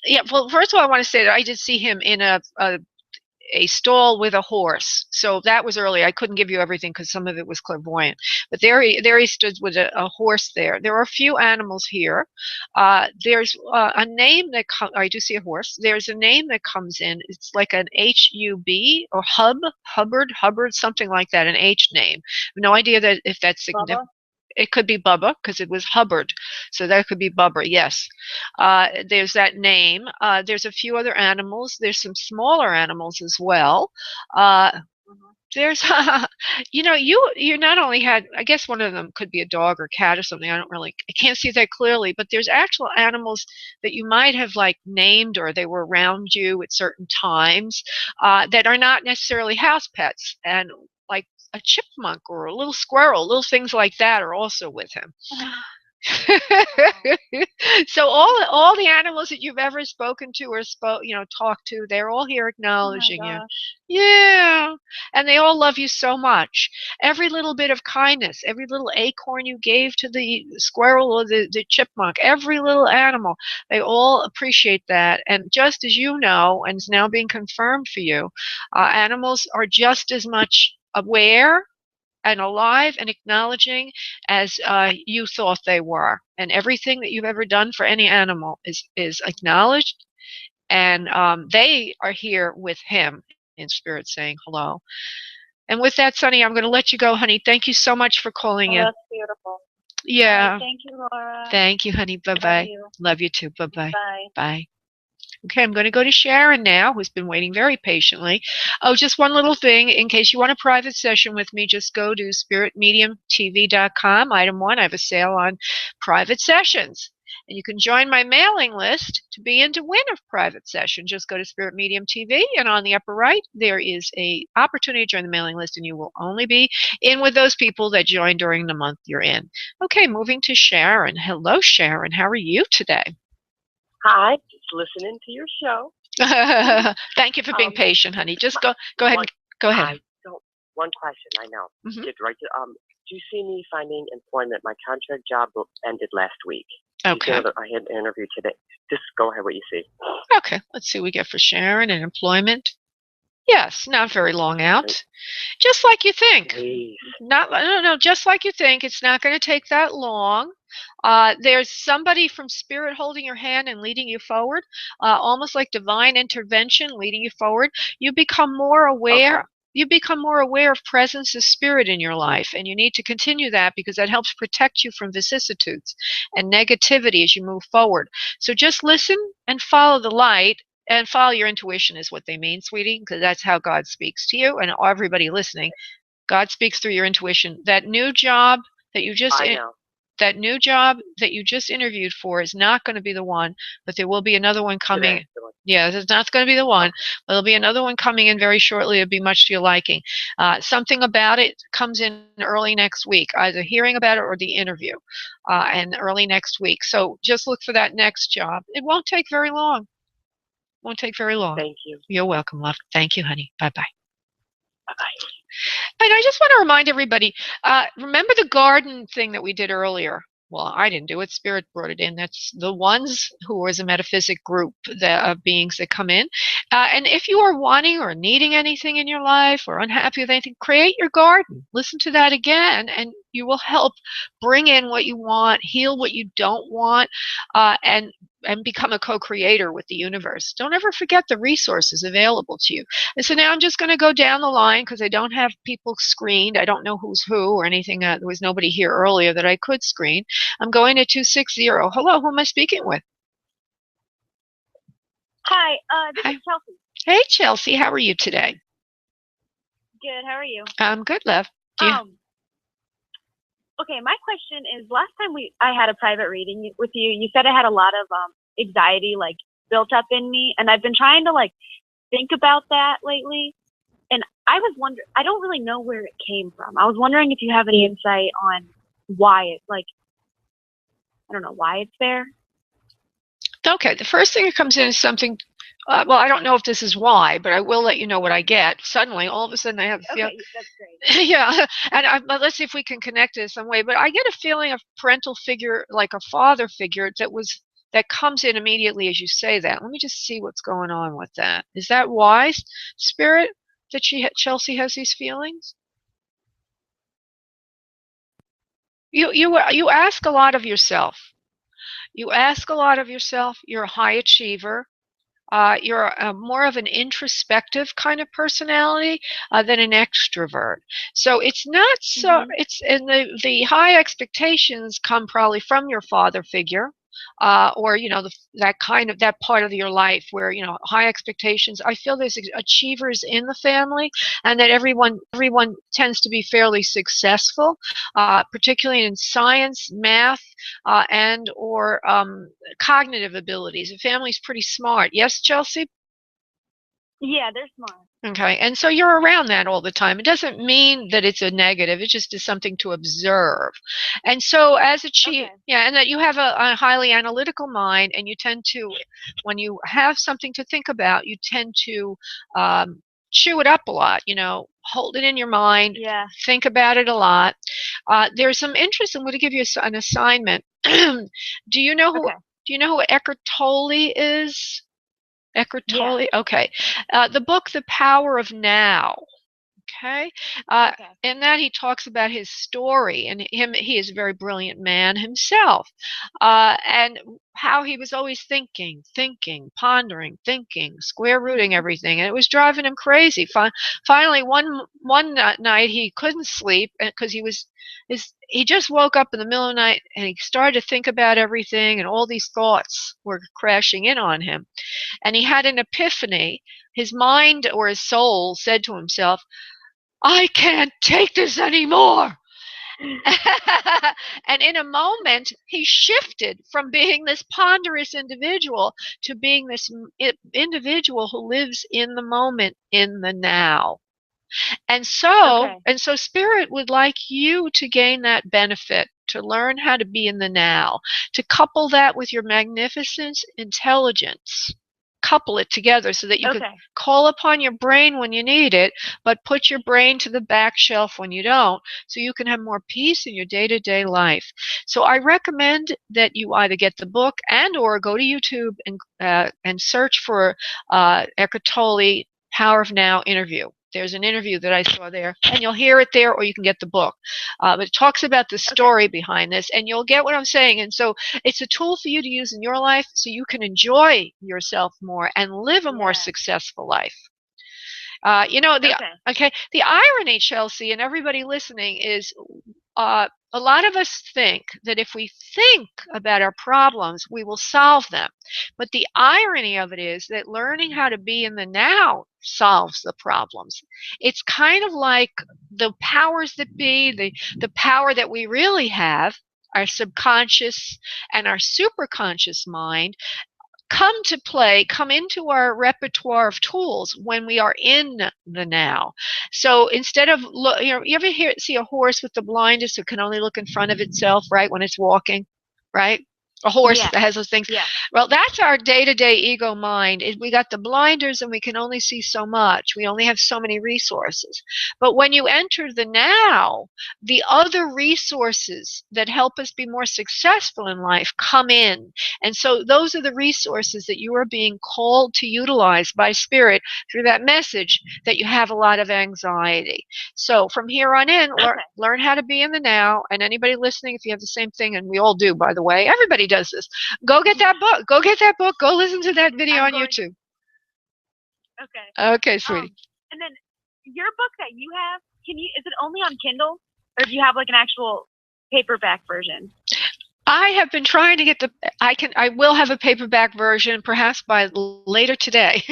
Yeah, well, first of all, I want to say that I did see him in a stall with a horse. So that was early. I couldn't give you everything because some of it was clairvoyant. But there he stood with a horse there. There are a few animals here. There's a name that I do see a horse. There's a name that comes in. It's like an HUB or Hubbard, something like that, an H name. No idea that if that's significant. Bubba? It could be Bubba because it was Hubbard, so that could be Bubba. Yes, there's that name. There's a few other animals. There's some smaller animals as well. Uh, there's, you not only had. I guess one of them could be a dog or cat or something. I can't see that clearly, but there's actual animals that you might have like named or they were around you at certain times that are not necessarily house pets and like a chipmunk or a little squirrel, little things like that are also with him. So all the animals that you've ever spoken to or talked to, they're all here acknowledging you. Yeah, and they all love you so much. Every little bit of kindness, every little acorn you gave to the squirrel or the chipmunk, every little animal, they all appreciate that. And just as you know, and it's now being confirmed for you, animals are just as much aware and alive and acknowledging as you thought they were. And everything that you've ever done for any animal is acknowledged, and they are here with him in spirit saying hello. And with that, Sonny, I'm going to let you go, honey. Thank you so much for calling in. That's beautiful. Yeah. Thank you, Laura. Thank you, honey. Bye-bye. Love you too. Bye-bye. Bye. Bye. Okay, I'm going to go to Sharon now, who's been waiting very patiently. Oh, just one little thing. In case you want a private session with me, just go to spiritmediumtv.com. Item 1, I have a sale on private sessions. And you can join my mailing list to be in to win a private session. Just go to Spirit Medium TV, and on the upper right, there is a opportunity to join the mailing list, and you will only be in with those people that join during the month you're in. Okay, moving to Sharon. Hello, Sharon. How are you today? Hi, just listening to your show. Thank you for being patient, honey. Just go ahead. Go ahead. One question, I know. Mm-hmm. Get right to, do you see me finding employment? My contract job ended last week. Okay. I had an interview today. Just go ahead what you see. Okay, let's see what we get for Sharon and employment. Yes, not very long out. Just like you think. Please. No, just like you think. It's not going to take that long. There's somebody from spirit holding your hand and leading you forward, almost like divine intervention leading you forward. You become more aware. Okay. You become more aware of presence of spirit in your life, and you need to continue that because that helps protect you from vicissitudes and negativity as you move forward. So just listen and follow the light, and follow your intuition is what they mean, sweetie, because that's how God speaks to you, and everybody listening, God speaks through your intuition. That new job that you just interviewed for is not going to be the one, but there will be another one coming. Yeah, it's not going to be the one, but there'll be another one coming in very shortly. It'll be much to your liking. Something about it comes in early next week, either hearing about it or the interview, and early next week. So just look for that next job. It won't take very long. Won't take very long. Thank you. You're welcome, love. Thank you, honey. Bye-bye. Bye-bye. And I just want to remind everybody, remember the garden thing that we did earlier? Well, I didn't do it. Spirit brought it in. That's the ones who is a metaphysic group of beings that come in. And if you are wanting or needing anything in your life or unhappy with anything, create your garden. Listen to that again, and you will help bring in what you want, heal what you don't want, and become a co-creator with the universe. Don't ever forget the resources available to you. And so now I'm just going to go down the line because I don't have people screened. I don't know who's who or anything. There was nobody here earlier that I could screen. I'm going to 260. Hello, who am I speaking with? Hi, this is Chelsea. Hey, Chelsea. How are you today? Good. How are you? I'm good, love. Okay, my question is, last time I had a private reading with you, you said I had a lot of anxiety like built up in me, and I've been trying to like think about that lately. And I was wondering, I don't really know where it came from. I was wondering if you have any insight on why it's like, I don't know why it's there. Okay, the first thing that comes in is something well, I don't know if this is why, but I will let you know what I get. Suddenly, all of a sudden, I have a feeling. Okay, that's great. Yeah, and but let's see if we can connect it in some way. But I get a feeling of parental figure, like a father figure, that comes in immediately as you say that. Let me just see what's going on with that. Is that wise, Spirit, that Chelsea has these feelings? You ask a lot of yourself. You ask a lot of yourself. You're a high achiever. You're more of an introspective kind of personality than an extrovert. So it's not so. It's and the high expectations come probably from your father figure, or that part of your life where high expectations. I feel there's achievers in the family, and that everyone tends to be fairly successful, particularly in science, math, and or cognitive abilities. The family's pretty smart. Yes, Chelsea? Yeah, they're smart. Okay, and so you're around that all the time. It doesn't mean that it's a negative. It just is something to observe. And so as a yeah, and that you have a highly analytical mind, and you tend to, when you have something to think about, you tend to chew it up a lot, hold it in your mind, think about it a lot. There's some interest. I'm going to give you an assignment. Do you know who Eckhart Tolle is? Eckhart Tolle? Yeah. Okay. The book, The Power of Now. Okay. In that he talks about his story, and he is a very brilliant man himself, and how he was always thinking, pondering, square rooting everything, and it was driving him crazy. Finally, one night he couldn't sleep because he just woke up in the middle of the night, and he started to think about everything, and all these thoughts were crashing in on him, and he had an epiphany. His mind or his soul said to himself, I can't take this anymore. And in a moment, he shifted from being this ponderous individual to being this individual who lives in the moment, in the now. And so Spirit would like you to gain that benefit, to learn how to be in the now, to couple that with your magnificent intelligence. Couple it together so that you can call upon your brain when you need it, but put your brain to the back shelf when you don't, so you can have more peace in your day-to-day life. So I recommend that you either get the book and or go to YouTube and search for Eckhart Tolle Power of Now interview. There's an interview that I saw there, and you'll hear it there, or you can get the book. But it talks about the story behind this, and you'll get what I'm saying. And so it's a tool for you to use in your life so you can enjoy yourself more and live a more successful life. The irony, Chelsea, and everybody listening, is a lot of us think that if we think about our problems, we will solve them. But the irony of it is that learning how to be in the now solves the problems. It's kind of like the powers that be, the power that we really have, our subconscious and our superconscious mind, come into our repertoire of tools when we are in the now. So instead of you ever see a horse with the blinders who can only look in front of itself, right, when it's walking, right? A horse that has those things. Yeah. Well, that's our day-to-day ego mind. We got the blinders and we can only see so much. We only have so many resources. But when you enter the now, the other resources that help us be more successful in life come in. And so those are the resources that you are being called to utilize by Spirit through that message that you have a lot of anxiety. So from here on in, learn how to be in the now. And anybody listening, if you have the same thing, and we all do, by the way, everybody does this, go get that book. Go listen to that video on YouTube. Okay, sweetie. And then your book that you have, is it only on Kindle, or do you have like an actual paperback version? I have been trying to get I will have a paperback version perhaps by later today.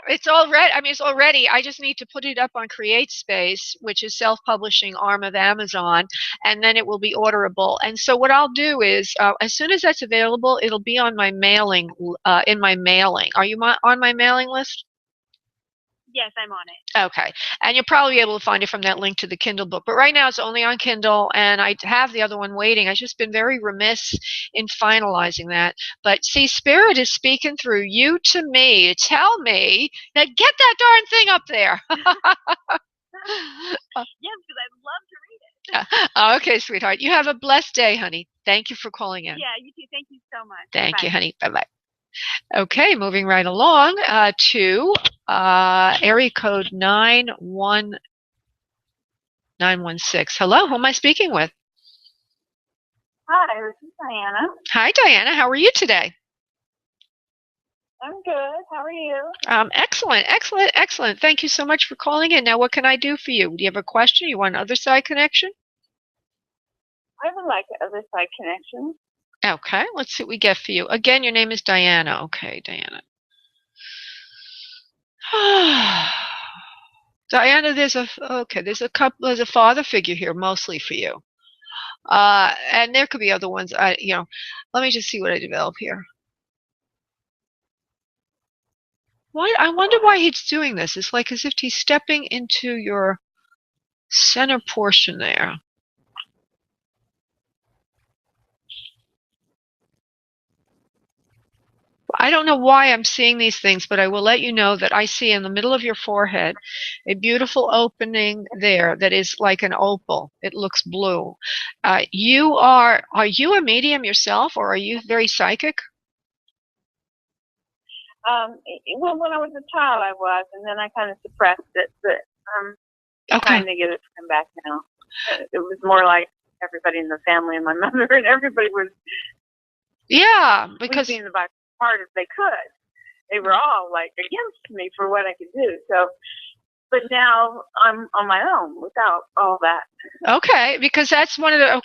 It's already, I just need to put it up on CreateSpace, which is self-publishing arm of Amazon, and then it will be orderable. And so what I'll do is, as soon as that's available, it'll be on my mailing, in my mailing. Are you on my mailing list? Yes, I'm on it. Okay. And you'll probably be able to find it from that link to the Kindle book. But right now it's only on Kindle, and I have the other one waiting. I've just been very remiss in finalizing that. But see, Spirit is speaking through you to me. Tell me that get that darn thing up there. Yes, because I'd love to read it. Okay, sweetheart. You have a blessed day, honey. Thank you for calling in. Yeah, you too. Thank you so much. Thank Bye. you, honey. Bye-bye. Okay, moving right along to area code 916. Hello, who am I speaking with? Hi, this is Diana. Hi, Diana. How are you today? I'm good. How are you? Excellent, excellent, excellent. Thank you so much for calling in. Now, what can I do for you? Do you have a question? You want other side connection? I would like the other side connection. Okay, let's see what we get for you. Again, your name is Diana. Okay, Diana. Diana, there's a father figure here, mostly for you. And there could be other ones. Let me just see what I develop here. Why? I wonder why he's doing this. It's like as if he's stepping into your center portion there. I don't know why I'm seeing these things, but I will let you know that I see in the middle of your forehead a beautiful opening there that is like an opal. It looks blue. Are you a medium yourself, or are you very psychic? Well, when I was a child, I was, and then I kind of suppressed it, but I'm trying to get it to come back now. It was more like everybody in the family and my mother and everybody was because being the hard as they could. They were all like against me for what I could do. So, but now I'm on my own without all that. Okay, because that's one of the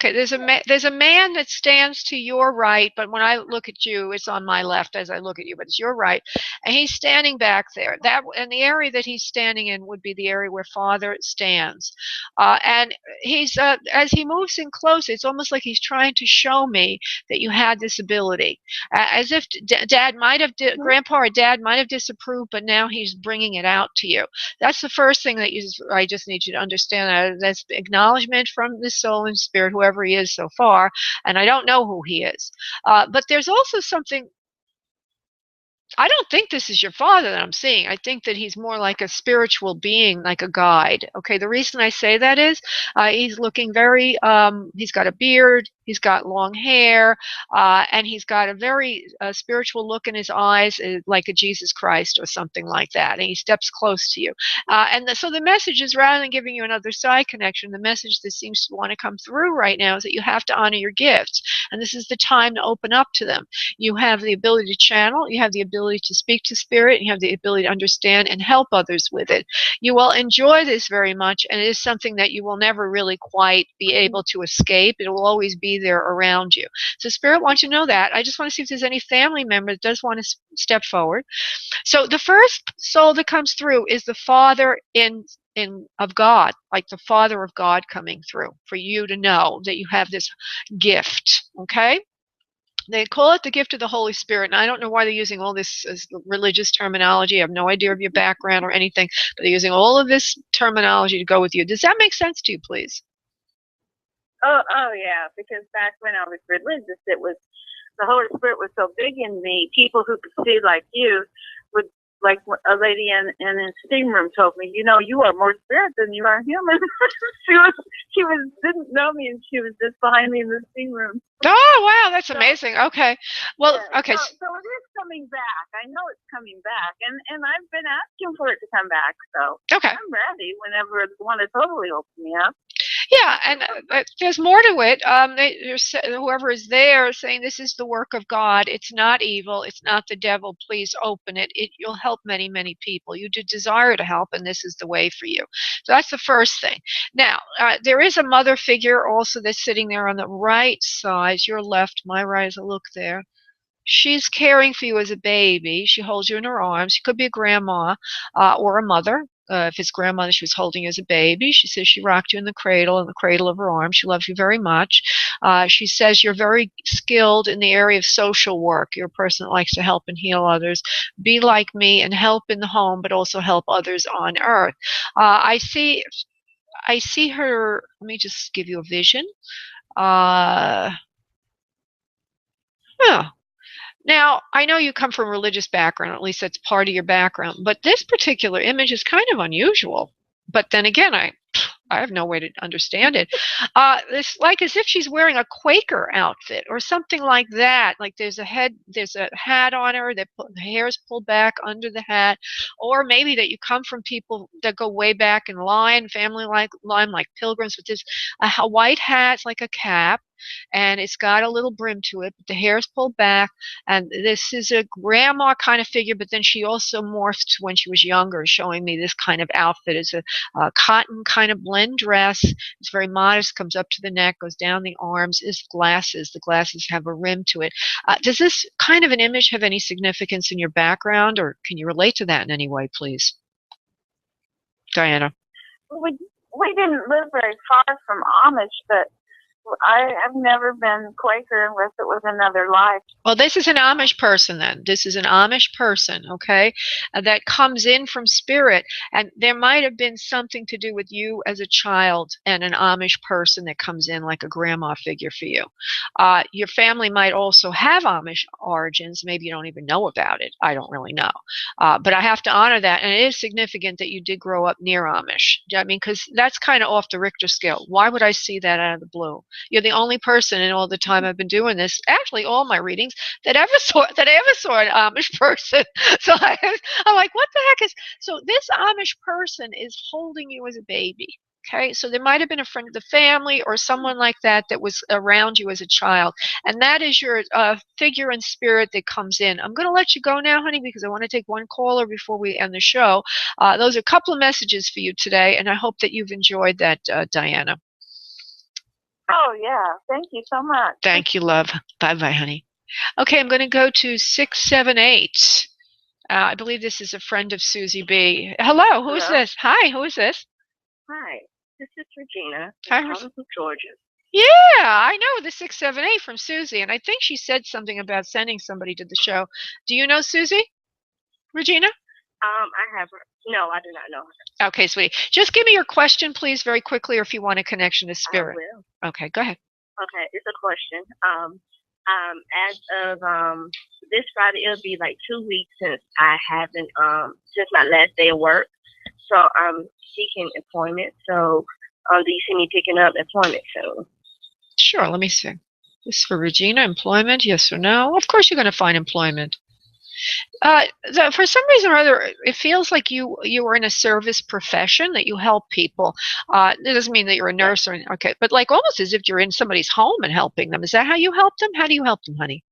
there's a man that stands to your right, but when I look at you, it's on my left as I look at you, but it's your right, and he's standing back there. And the area that he's standing in would be the area where Father stands, and he's as he moves in close, it's almost like he's trying to show me that you had this ability, as if Grandpa or Dad might have disapproved, but now he's bringing it out to you. That's the first thing that I just need you to understand. That's acknowledgement from the soul and spirit, whoever he is so far, and I don't know who he is. But there's also something. I don't think this is your father that I'm seeing. I think that he's more like a spiritual being, like a guide. Okay, the reason I say that is he's looking very, he's got a beard, he's got long hair, and he's got a very spiritual look in his eyes, like a Jesus Christ or something like that. And he steps close to you. So the message is, rather than giving you another side connection, the message that seems to want to come through right now is that you have to honor your gifts. And this is the time to open up to them. You have the ability to channel, you have the ability to speak to spirit, and you have the ability to understand and help others with it. You will enjoy this very much, and it is something that you will never really quite be able to escape. It will always be there around you. So Spirit wants you to know that. I just want to see if there's any family member that does want to step forward. So the first soul that comes through is the Father of God, like the Father of God coming through, for you to know that you have this gift. Okay? They call it the gift of the Holy Spirit, and I don't know why they're using all this religious terminology. I have no idea of your background or anything, but they're using all of this terminology to go with you. Does that make sense to you, please? Oh yeah, because back when I was religious, it was the Holy Spirit was so big in me. People who could see like you would, like a lady in the steam room told me, you are more spirit than you are human. she didn't know me, and she was just behind me in the steam room. Oh wow, that's amazing. Okay, well, yeah, okay. So it is coming back. I know it's coming back, and I've been asking for it to come back. So okay, I'm ready whenever they want to totally open me up. Yeah, and there's more to it. Whoever is there saying this is the work of God. It's not evil. It's not the devil. Please open it. You'll help many, many people. You do desire to help, and this is the way for you. So that's the first thing. Now, there is a mother figure also that's sitting there on the right side, your left, my right as I look there. She's caring for you as a baby. She holds you in her arms. She could be a grandma or a mother. if it's grandmother, she was holding you as a baby. She says she rocked you in the cradle of her arms. She loves you very much. She says you're very skilled in the area of social work. You're a person that likes to help and heal others. Be like me and help in the home, but also help others on earth. I see her. Let me just give you a vision. Yeah. Now, I know you come from a religious background, at least that's part of your background, but this particular image is kind of unusual. But then again, I have no way to understand it. It's like as if she's wearing a Quaker outfit or something like that. Like there's a hat on her, the hair is pulled back under the hat, or maybe that you come from people that go way back in line, family line, like pilgrims, with this a white hat, it's like a cap, and it's got a little brim to it, but the hair is pulled back, and this is a grandma kind of figure, but then she also morphed when she was younger, showing me this kind of outfit. It's a cotton kind of blend dress. It's very modest, comes up to the neck, goes down the arms, is glasses. The glasses have a rim to it. Does this kind of an image have any significance in your background, or can you relate to that in any way, please? Diana. We didn't live very far from Amish, but I've never been Quaker unless it was another life. Well, this is an Amish person then. This is an Amish person, okay, that comes in from spirit. And there might have been something to do with you as a child and an Amish person that comes in like a grandma figure for you. Your family might also have Amish origins. Maybe you don't even know about it. I don't really know. But I have to honor that. And it is significant that you did grow up near Amish. I mean, because that's kind of off the Richter scale. Why would I see that out of the blue? You're the only person in all the time I've been doing this, actually all my readings, that I ever saw an Amish person. So I'm like, what the heck is? So this Amish person is holding you as a baby. Okay, so there might have been a friend of the family or someone like that that was around you as a child, and that is your figure in spirit that comes in. I'm going to let you go now, honey, because I want to take one caller before we end the show. Those are a couple of messages for you today, and I hope that you've enjoyed that, Diana. Oh, yeah. Thank you so much. Thank you, love. Bye-bye, honey. Okay, I'm going to go to 678. I believe this is a friend of Susie B. Hello, who is this? Hi, who is this? Hi, this is Regina. Hi, I'm calling from Georgia. Yeah, I know the 678 from Susie, and I think she said something about sending somebody to the show. Do you know Susie? Regina? I have her. No, I do not know her. Okay, sweetie. Just give me your question, please, very quickly, or if you want a connection to spirit. I will. Okay, go ahead. Okay, it's a question. As of this Friday, it'll be like 2 weeks since I haven't since my last day of work. So I'm seeking employment. So do you see me picking up employment soon? Sure, let me see. This is for Regina, employment, yes or no? Of course you're going to find employment. For some reason or other, it feels like you are in a service profession, that you help people. It doesn't mean that you're a nurse or okay, but like almost as if you're in somebody's home and helping them. Is that how you help them? How do you help them, honey?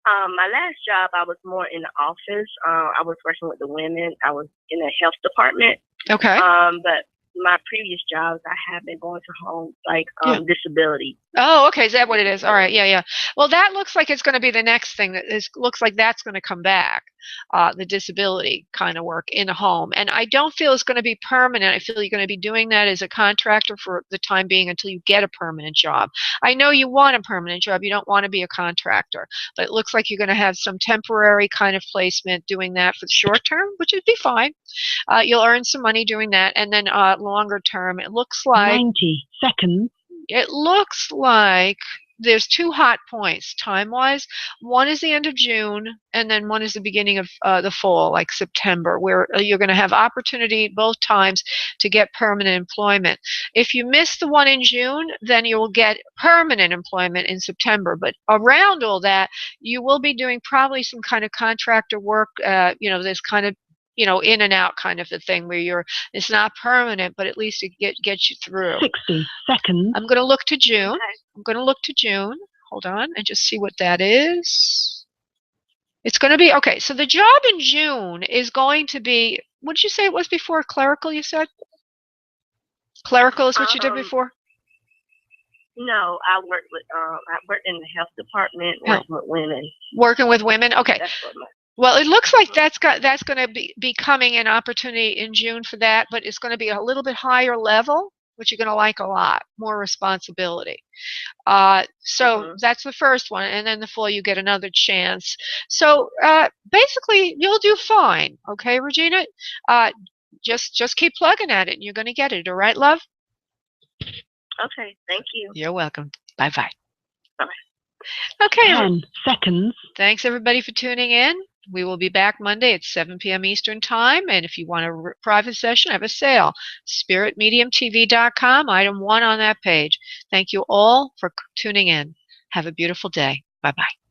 My last job, I was more in the office. I was working with the women. I was in the health department. Okay. But my previous jobs, I have been going to homes like disability. Oh, okay. Is that what it is? All right. Yeah. Well, that looks like it's going to be the next thing. Looks like that's going to come back. The disability kind of work in a home, and I don't feel it's going to be permanent. I feel you're going to be doing that as a contractor for the time being until you get a permanent job. I know you want a permanent job. You don't want to be a contractor, but it looks like you're going to have some temporary kind of placement doing that for the short term, which would be fine. You'll earn some money doing that, and then longer term, it looks like 90 seconds. It looks like there's two hot points time-wise. One is the end of June, and then one is the beginning of the fall, like September, where you're going to have opportunity both times to get permanent employment. If you miss the one in June, then you will get permanent employment in September. But around all that, you will be doing probably some kind of contractor work, this kind of in and out kind of a thing where it's not permanent, but at least it gets you through. 60 seconds. I'm going to look to June. Hold on, and just see what that is. It's going to be, okay, so the job in June is going to be, what did you say it was before? Clerical, you said? Clerical is what you did before? No, I worked in the health department, working with women. Working with women? Okay. Well, it looks like that's going to be coming an opportunity in June for that, but it's going to be a little bit higher level, which you're going to like a lot, more responsibility. So that's the first one, and then the fall you get another chance. So basically, you'll do fine, okay, Regina? Just keep plugging at it, and you're going to get it. All right, love? Okay, thank you. You're welcome. Bye-bye. Bye-bye. Okay. 10 seconds. Thanks, everybody, for tuning in. We will be back Monday at 7 p.m. Eastern Time. And if you want a private session, I have a sale. SpiritMediumTV.com, item 1 on that page. Thank you all for tuning in. Have a beautiful day. Bye-bye.